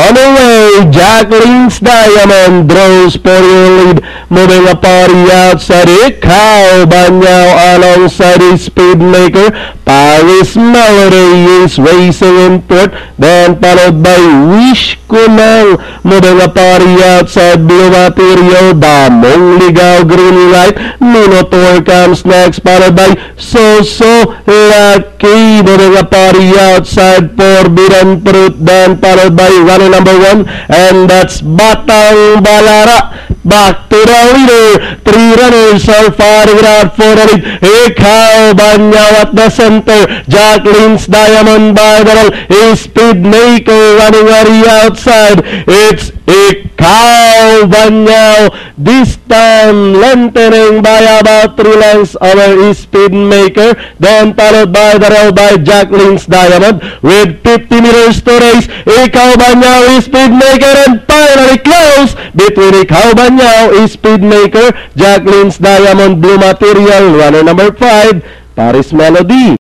On the way, Jacqueline's Diamond draws for your lead. Moving a party outside Ikaw Banyaw alongside his Speedmaker. Paris Melody is racing in fourth, then followed by Wish Ko Lang. Moving a party outside Bio Material. Damong Ligaw green light. Minotaur comes next, followed by So Lucky. Moving a party outside Forbidden Fruit, then followed by runner number 1, and that's Batang Balara. Back to the leader. 3 runners are fighting it out for the lead. Ikaw Banyaw at the center. Jacqueline's Diamond by the roll. Speedmaker running on the outside. It's Ikaw Banyaw. This time lengthening by about 3 lengths over Speedmaker. Then followed by the roll by Jacqueline's Diamond with 50 meters to race. Ikaw Banyaw, Speedmaker, and finally close between Ikaw Banyaw, Speedmaker, Jacqueline's Diamond, Blue Material, runner number 5, Paris Melody.